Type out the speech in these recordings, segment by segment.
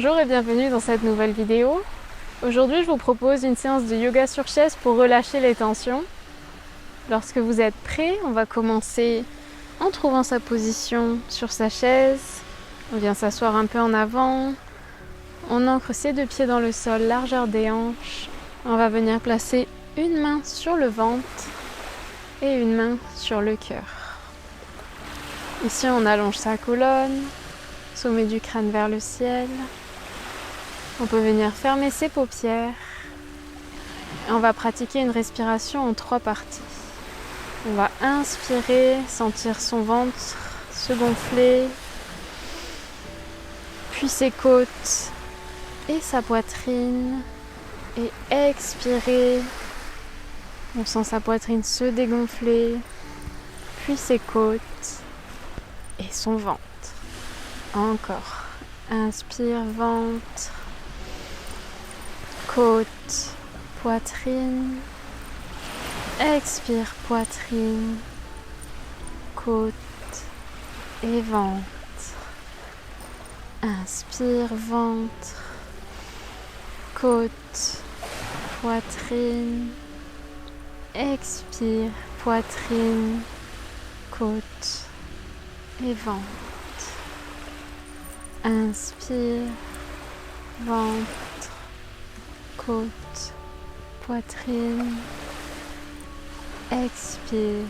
Bonjour et bienvenue dans cette nouvelle vidéo. Aujourd'hui, je vous propose une séance de yoga sur chaise pour relâcher les tensions. Lorsque vous êtes prêt, on va commencer en trouvant sa position sur sa chaise. On vient s'asseoir un peu en avant. On ancre ses deux pieds dans le sol, largeur des hanches. On va venir placer une main sur le ventre et une main sur le cœur. Ici, on allonge sa colonne, sommet du crâne vers le ciel. On peut venir fermer ses paupières. Et on va pratiquer une respiration en 3 parties. On va inspirer, sentir son ventre se gonfler, puis ses côtes et sa poitrine. Et expirer, on sent sa poitrine se dégonfler, puis ses côtes et son ventre. Encore. Inspire, ventre, côte, poitrine. Expire, poitrine, côte et ventre. Inspire, ventre, côte, poitrine. Expire, poitrine, côte et ventre. Inspire, ventre, côte, poitrine. Expire,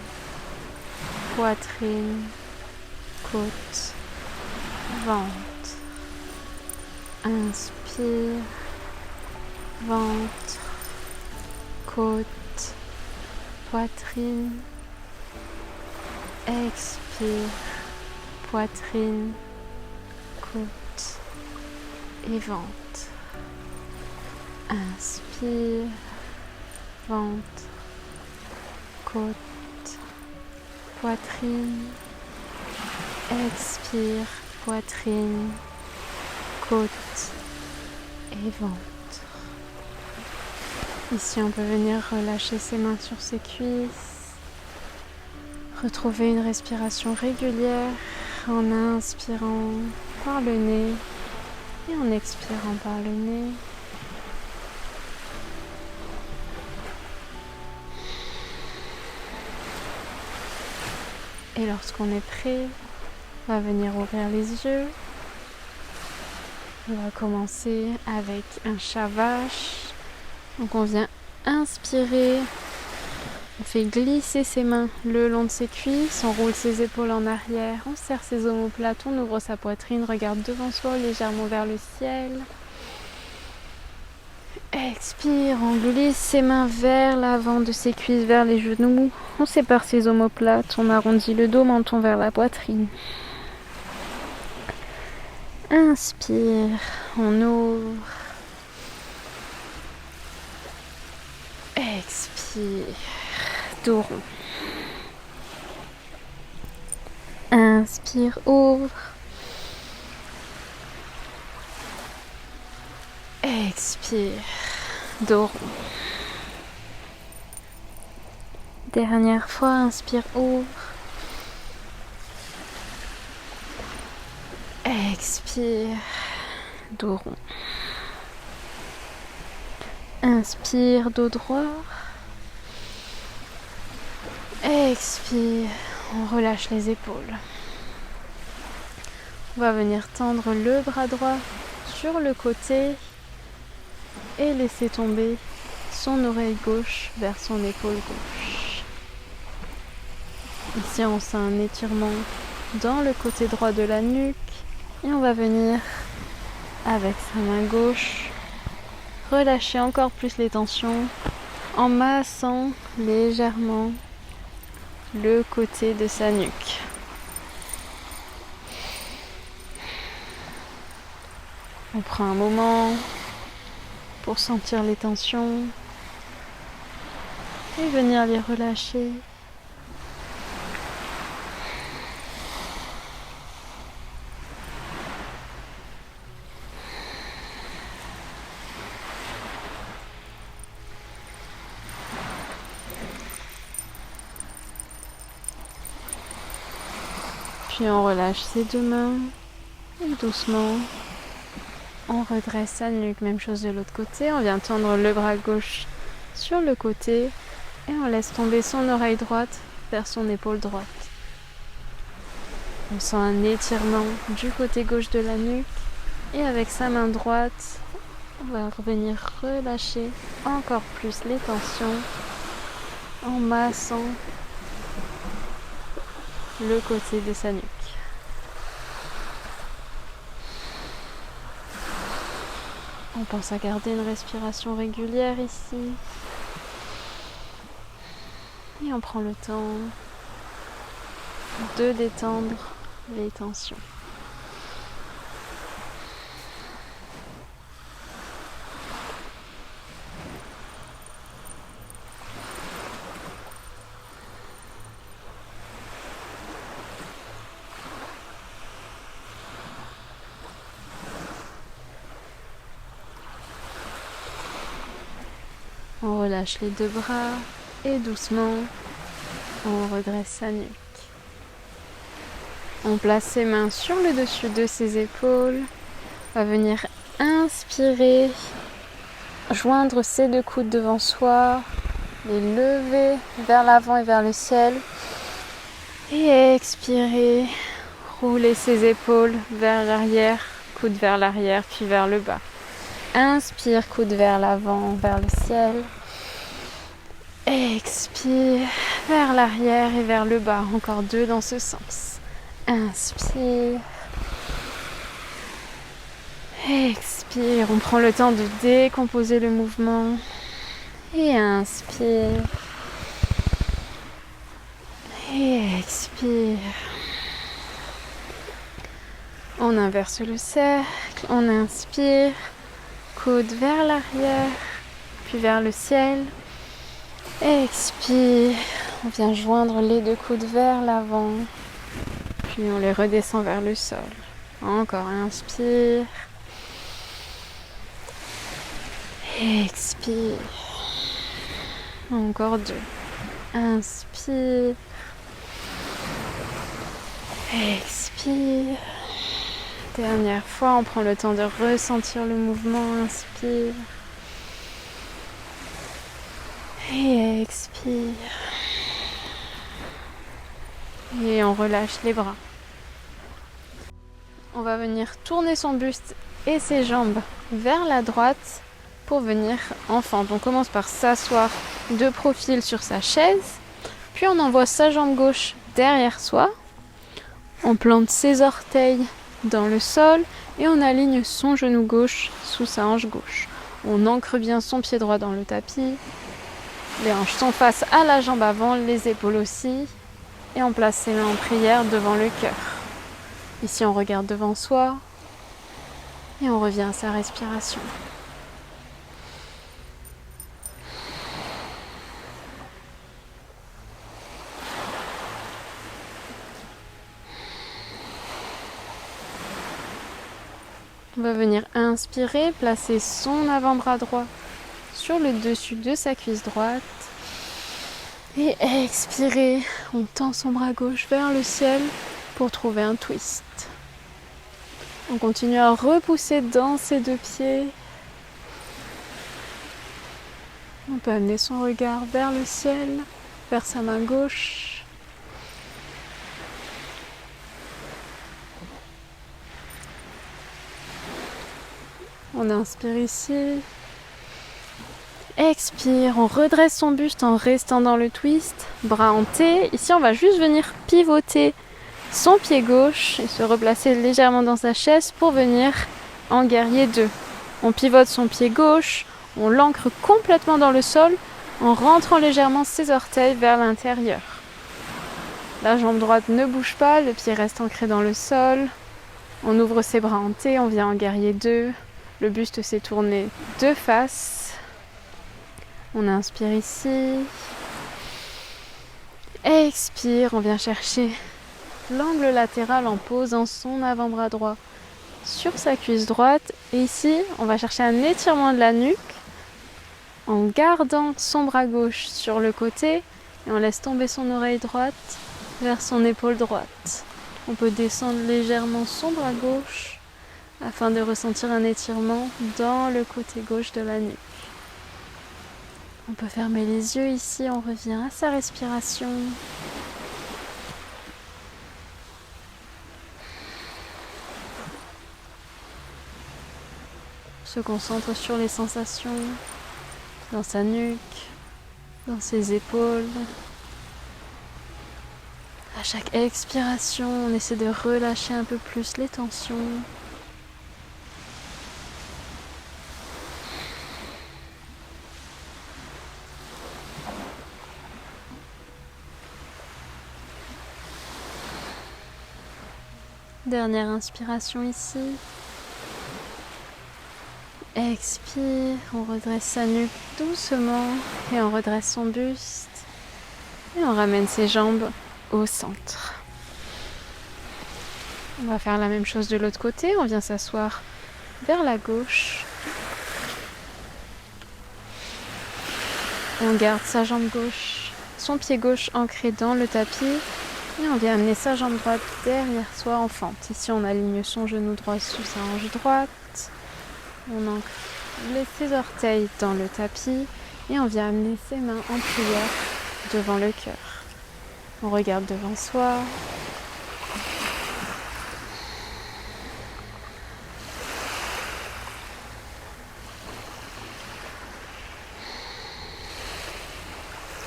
poitrine, côte, ventre. Inspire, ventre, côte, poitrine. Expire, poitrine, côte et ventre. Inspire, ventre, côte, poitrine. Expire, poitrine, côte et ventre. Ici, on peut venir relâcher ses mains sur ses cuisses. Retrouver une respiration régulière en inspirant par le nez et en expirant par le nez. Et lorsqu'on est prêt, on va venir ouvrir les yeux. On va commencer avec un chat vache. Donc on vient inspirer. On fait glisser ses mains le long de ses cuisses, on roule ses épaules en arrière, on serre ses omoplates, on ouvre sa poitrine, regarde devant soi, légèrement vers le ciel. Expire, on glisse ses mains vers l'avant de ses cuisses, vers les genoux. On sépare ses omoplates, on arrondit le dos, menton vers la poitrine. Inspire, on ouvre. Expire, dos rond. Inspire, ouvre. Expire, dos rond. Dernière fois, inspire, ouvre. Expire, dos rond. Inspire, dos droit. Expire, on relâche les épaules. On va venir tendre le bras droit sur le côté et laisser tomber son oreille gauche vers son épaule gauche. Ici, on sent un étirement dans le côté droit de la nuque et on va venir avec sa main gauche relâcher encore plus les tensions en massant légèrement le côté de sa nuque. On prend un moment pour sentir les tensions et venir les relâcher. Puis on relâche ses deux mains et doucement On redresse sa nuque, même chose de l'autre côté. On vient tendre le bras gauche sur le côté et on laisse tomber son oreille droite vers son épaule droite. On sent un étirement du côté gauche de la nuque et avec sa main droite, on va revenir relâcher encore plus les tensions en massant le côté de sa nuque. On pense à garder une respiration régulière ici. Et on prend le temps de détendre les tensions. On relâche les deux bras et doucement, on redresse sa nuque. On place ses mains sur le dessus de ses épaules. On va venir inspirer, joindre ses deux coudes devant soi, les lever vers l'avant et vers le ciel. Et expirer, rouler ses épaules vers l'arrière, coude vers l'arrière puis vers le bas. Inspire, coude vers l'avant, vers le ciel. Expire, vers l'arrière et vers le bas. Encore deux dans ce sens. Inspire. Expire. On prend le temps de décomposer le mouvement. Et inspire. Et expire. On inverse le cercle. On inspire. Coude vers l'arrière, puis vers le ciel. Expire. On vient joindre les deux coudes vers l'avant, puis on les redescend vers le sol. Encore inspire. Expire. Encore deux. Inspire. Expire. Dernière fois, on prend le temps de ressentir le mouvement. Inspire. Et expire. Et on relâche les bras. On va venir tourner son buste et ses jambes vers la droite pour venir en fente. On commence par s'asseoir de profil sur sa chaise. Puis on envoie sa jambe gauche derrière soi. On plante ses orteils dans le sol et on aligne son genou gauche sous sa hanche gauche. On ancre bien son pied droit dans le tapis. Les hanches sont face à la jambe avant, les épaules aussi. Et on place ses mains en prière devant le cœur. Ici, on regarde devant soi et on revient à sa respiration. On va venir inspirer, placer son avant-bras droit sur le dessus de sa cuisse droite. Et expirer, on tend son bras gauche vers le ciel pour trouver un twist. On continue à repousser dans ses deux pieds. On peut amener son regard vers le ciel, vers sa main gauche. On inspire ici. Expire, on redresse son buste en restant dans le twist, bras en T. Ici, on va juste venir pivoter son pied gauche et se replacer légèrement dans sa chaise pour venir en guerrier 2. On pivote son pied gauche, on l'ancre complètement dans le sol en rentrant légèrement ses orteils vers l'intérieur. La jambe droite ne bouge pas, le pied reste ancré dans le sol. On ouvre ses bras en T, on vient en guerrier 2. Le buste s'est tourné de face. On inspire ici. Expire, on vient chercher l'angle latéral en posant son avant-bras droit sur sa cuisse droite. Et ici, on va chercher un étirement de la nuque en gardant son bras gauche sur le côté et on laisse tomber son oreille droite vers son épaule droite. On peut descendre légèrement son bras gauche afin de ressentir un étirement dans le côté gauche de la nuque. On peut fermer les yeux ici, on revient à sa respiration. On se concentre sur les sensations dans sa nuque, dans ses épaules. À chaque expiration, on essaie de relâcher un peu plus les tensions. Dernière inspiration ici. Expire, on redresse sa nuque doucement et on redresse son buste. Et on ramène ses jambes au centre. On va faire la même chose de l'autre côté, on vient s'asseoir vers la gauche. On garde sa jambe gauche, son pied gauche ancré dans le tapis. Et on vient amener sa jambe droite derrière soi en fente. Ici, on aligne son genou droit sous sa hanche droite. On ancre ses orteils dans le tapis et on vient amener ses mains en prière devant le cœur. On regarde devant soi.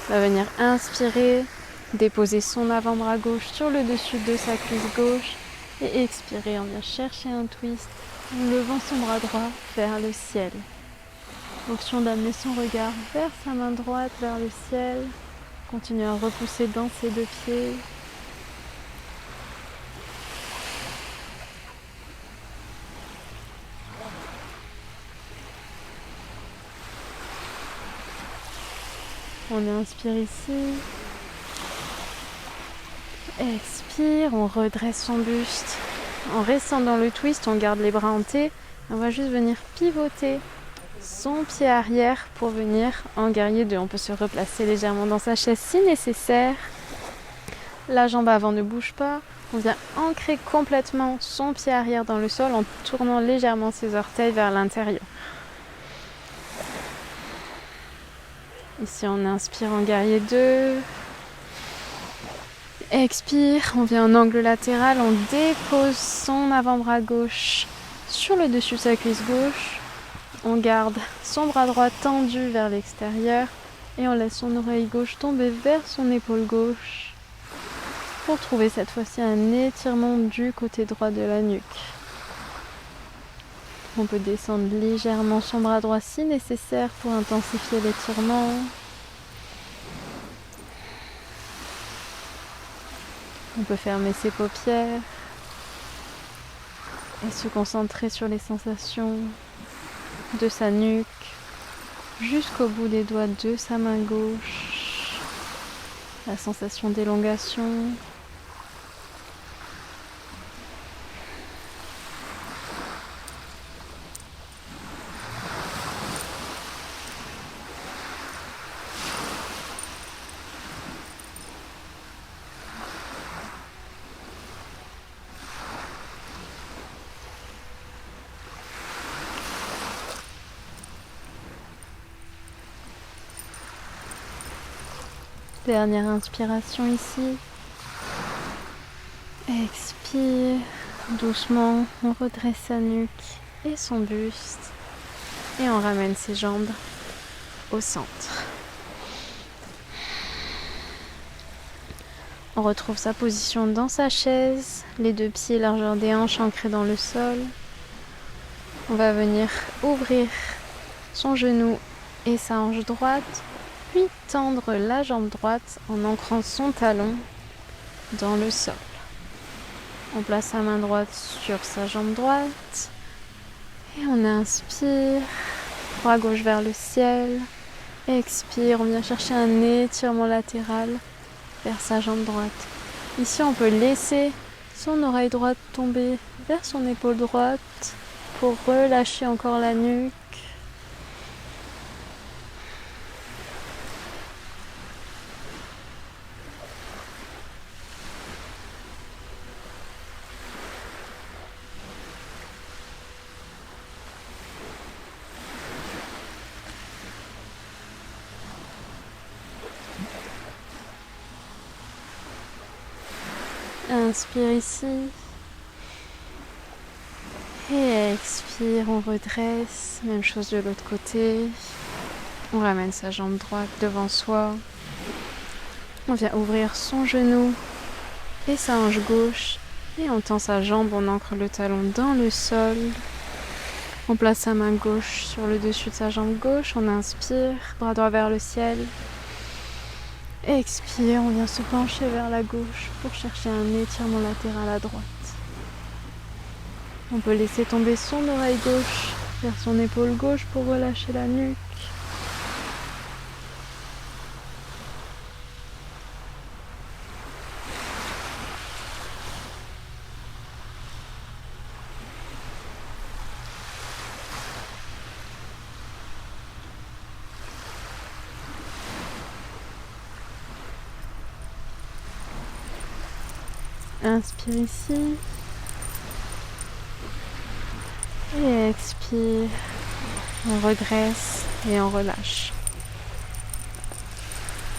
On va venir inspirer. Déposer son avant-bras gauche sur le dessus de sa cuisse gauche et expirer, on vient chercher un twist en levant son bras droit vers le ciel. Option d'amener son regard vers sa main droite, vers le ciel. Continue à repousser dans ses deux pieds. On inspire ici. Expire, on redresse son buste. En restant dans le twist, on garde les bras en T. On va juste venir pivoter son pied arrière pour venir en guerrier 2. On peut se replacer légèrement dans sa chaise si nécessaire. La jambe avant ne bouge pas. On vient ancrer complètement son pied arrière dans le sol en tournant légèrement ses orteils vers l'intérieur. Ici, on inspire en guerrier 2. Expire, on vient en angle latéral, on dépose son avant-bras gauche sur le dessus de sa cuisse gauche. On garde son bras droit tendu vers l'extérieur et on laisse son oreille gauche tomber vers son épaule gauche pour trouver cette fois-ci un étirement du côté droit de la nuque. On peut descendre légèrement son bras droit si nécessaire pour intensifier l'étirement. On peut fermer ses paupières et se concentrer sur les sensations de sa nuque jusqu'au bout des doigts de sa main gauche. La sensation d'élongation. Dernière inspiration ici. Expire. Doucement, on redresse sa nuque et son buste. Et on ramène ses jambes au centre. On retrouve sa position dans sa chaise, les deux pieds largeur des hanches ancrés dans le sol. On va venir ouvrir son genou et sa hanche droite, puis tendre la jambe droite en ancrant son talon dans le sol. On place sa main droite sur sa jambe droite et on inspire, bras gauche vers le ciel. Expire, on vient chercher un étirement latéral vers sa jambe droite. Ici, on peut laisser son oreille droite tomber vers son épaule droite pour relâcher encore la nuque. Inspire ici. Et expire, on redresse. Même chose de l'autre côté. On ramène sa jambe droite devant soi. On vient ouvrir son genou et sa hanche gauche. Et on tend sa jambe, on ancre le talon dans le sol. On place sa main gauche sur le dessus de sa jambe gauche. On inspire, bras droit vers le ciel. Expire, on vient se pencher vers la gauche pour chercher un étirement latéral à droite. On peut laisser tomber son oreille gauche vers son épaule gauche pour relâcher la nuque. Inspire ici. Et expire. On redresse et on relâche.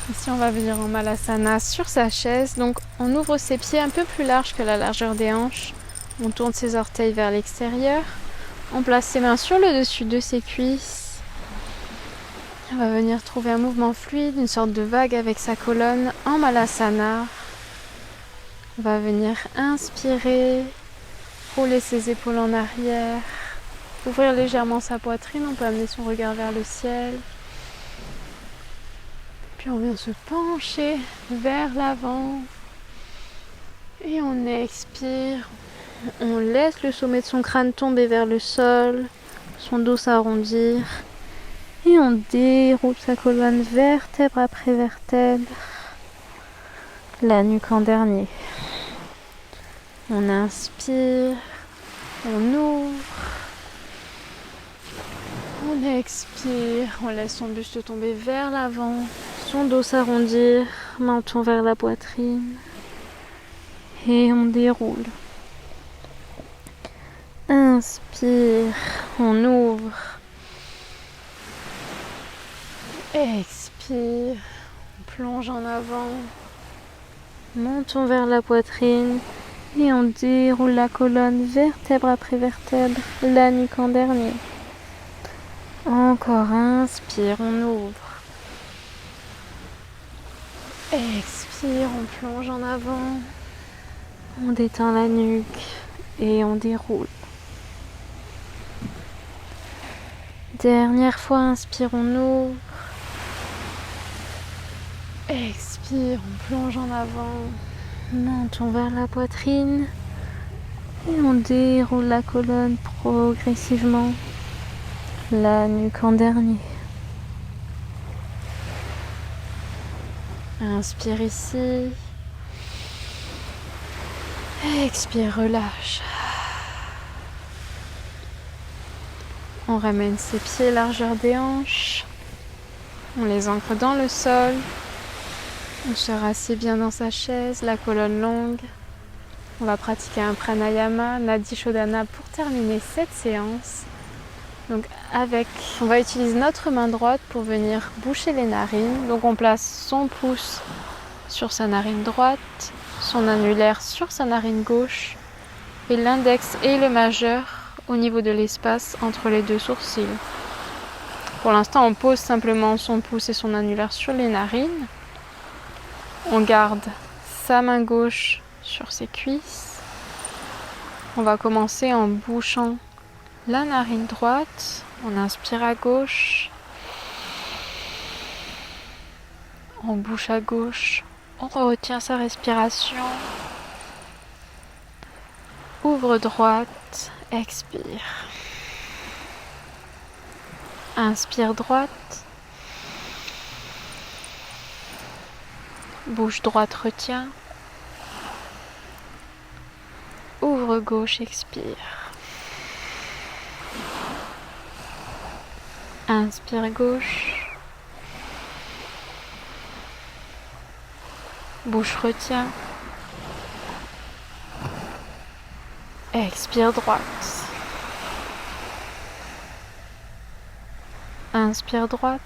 Ici, on va venir en Malasana sur sa chaise. Donc, on ouvre ses pieds un peu plus larges que la largeur des hanches. On tourne ses orteils vers l'extérieur. On place ses mains sur le dessus de ses cuisses. On va venir trouver un mouvement fluide, une sorte de vague avec sa colonne en Malasana. On va venir inspirer, rouler ses épaules en arrière, ouvrir légèrement sa poitrine, on peut amener son regard vers le ciel. Puis on vient se pencher vers l'avant et on expire. On laisse le sommet de son crâne tomber vers le sol, son dos s'arrondir et on déroule sa colonne vertèbre après vertèbre, la nuque en dernier. On inspire, on ouvre, on expire, on laisse son buste tomber vers l'avant, son dos s'arrondir, menton vers la poitrine et on déroule. Inspire, on ouvre, expire, on plonge en avant, menton vers la poitrine. Et on déroule la colonne vertèbre après vertèbre, la nuque en dernier. Encore, inspire, on ouvre. Expire, on plonge en avant. On détend la nuque et on déroule. Dernière fois, inspire, on ouvre. Expire, on plonge en avant. Menton vers la poitrine et on déroule la colonne progressivement, la nuque en dernier. Inspire ici, expire, relâche. On ramène ses pieds largeur des hanches, on les ancre dans le sol. On se rassied bien dans sa chaise, la colonne longue. On va pratiquer un pranayama, Nadi Shodhana pour terminer cette séance. Donc on va utiliser notre main droite pour venir boucher les narines. Donc on place son pouce sur sa narine droite, son annulaire sur sa narine gauche et l'index et le majeur au niveau de l'espace entre les deux sourcils. Pour l'instant, on pose simplement son pouce et son annulaire sur les narines. On garde sa main gauche sur ses cuisses. On va commencer en bouchant la narine droite. On inspire à gauche. On bouche à gauche. On retient sa respiration. Ouvre droite. Expire. Inspire droite. Bouche droite, retiens. Ouvre gauche, expire. Inspire gauche. Bouche, retiens. Expire droite. Inspire droite.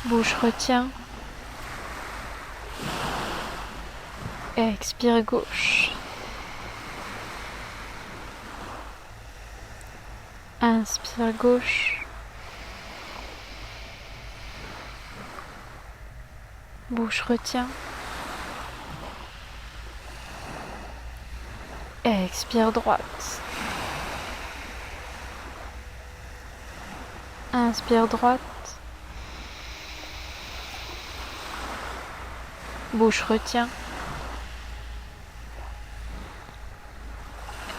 Bouche, retiens. Expire gauche. Inspire gauche. Bouche retient. Expire droite. Inspire droite. Bouche retient.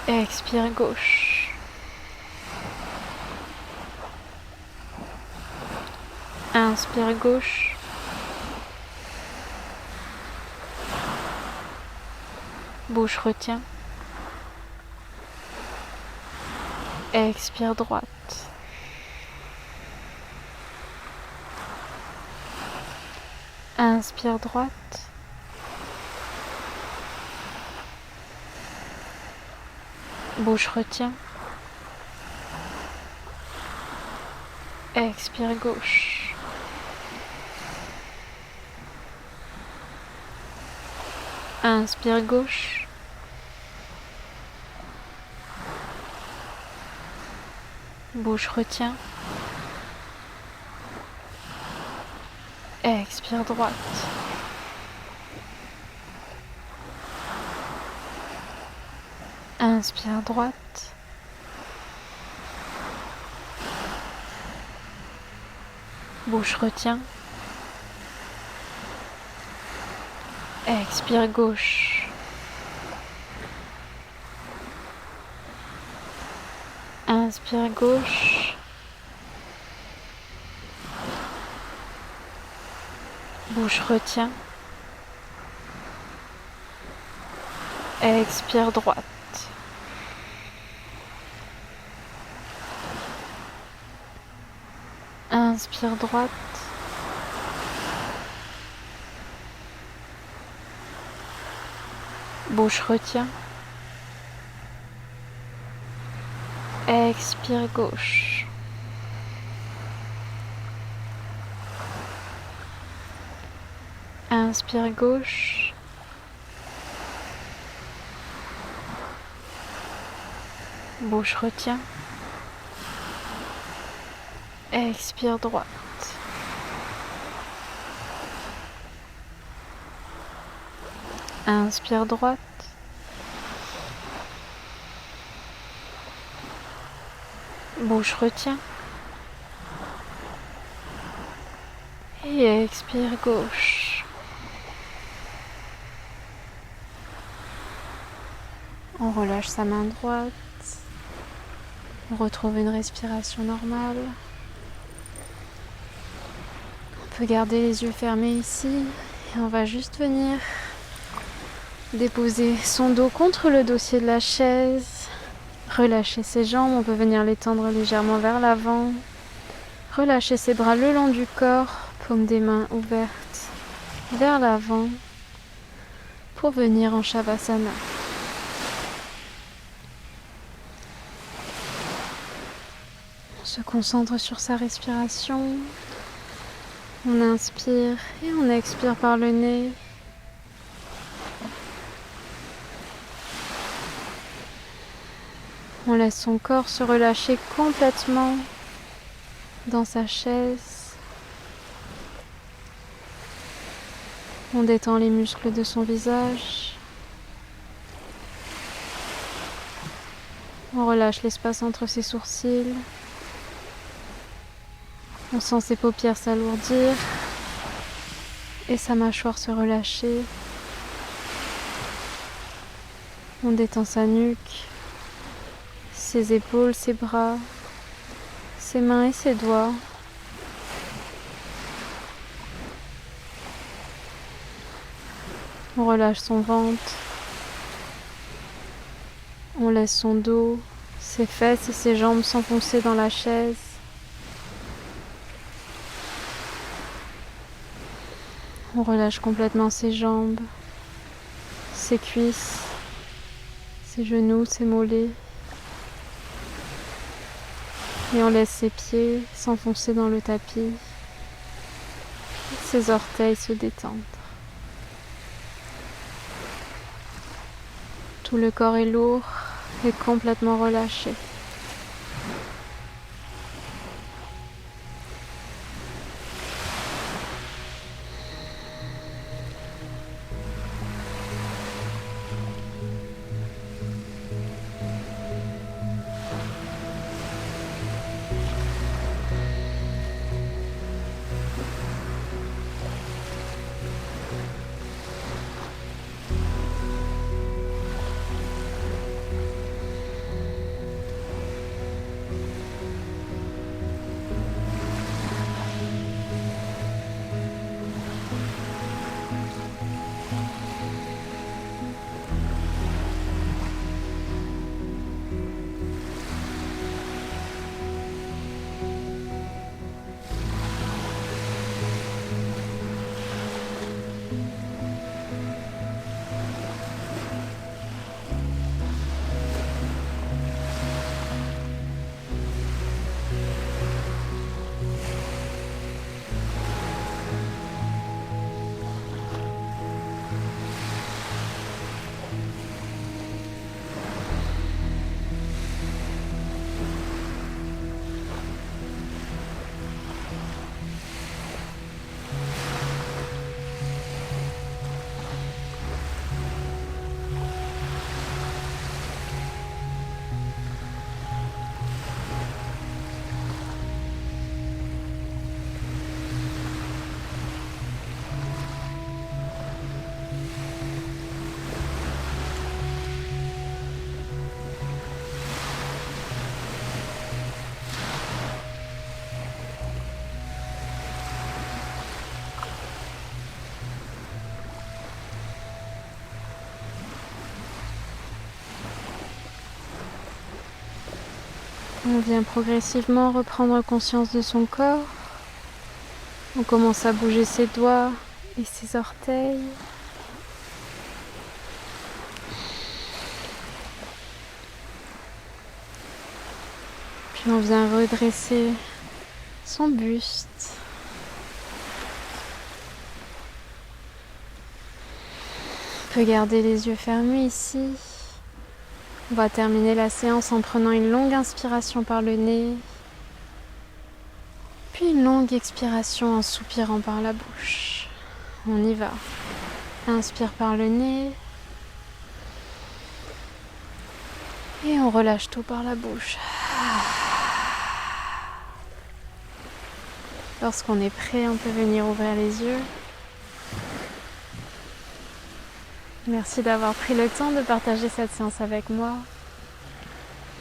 Expire gauche. Inspire gauche. Bouche retient. Expire droite. Inspire droite. Bouche retient. Expire gauche. Inspire gauche. Bouche retient. Expire droite. Inspire droite. Bouche retient. Expire gauche. Inspire gauche. Bouche retient. Expire droite. Inspire droite. Bouche retient. Expire gauche. Inspire gauche. Bouche retient. Expire droite. Inspire droite. Bouche retient. Et expire gauche. On relâche sa main droite. On retrouve une respiration normale. On peut garder les yeux fermés ici. Et on va juste venir déposer son dos contre le dossier de la chaise. Relâcher ses jambes. On peut venir les tendre légèrement vers l'avant. Relâcher ses bras le long du corps. Paume des mains ouvertes vers l'avant. Pour venir en Shavasana. On se concentre sur sa respiration. On inspire et on expire par le nez. On laisse son corps se relâcher complètement dans sa chaise. On détend les muscles de son visage. On relâche l'espace entre ses sourcils. On sent ses paupières s'alourdir et sa mâchoire se relâcher. On détend sa nuque, ses épaules, ses bras, ses mains et ses doigts. On relâche son ventre. On laisse son dos, ses fesses et ses jambes s'enfoncer dans la chaise. On relâche complètement ses jambes, ses cuisses, ses genoux, ses mollets. Et on laisse ses pieds s'enfoncer dans le tapis. Ses orteils se détendre. Tout le corps est lourd et complètement relâché. On vient progressivement reprendre conscience de son corps. On commence à bouger ses doigts et ses orteils. Puis on vient redresser son buste. On peut garder les yeux fermés ici. On va terminer la séance en prenant une longue inspiration par le nez, puis une longue expiration en soupirant par la bouche. On y va. Inspire par le nez et on relâche tout par la bouche. Lorsqu'on est prêt, on peut venir ouvrir les yeux. Merci d'avoir pris le temps de partager cette séance avec moi.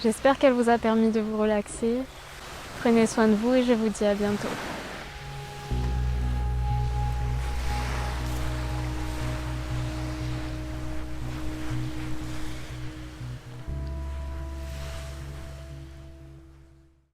J'espère qu'elle vous a permis de vous relaxer. Prenez soin de vous et je vous dis à bientôt.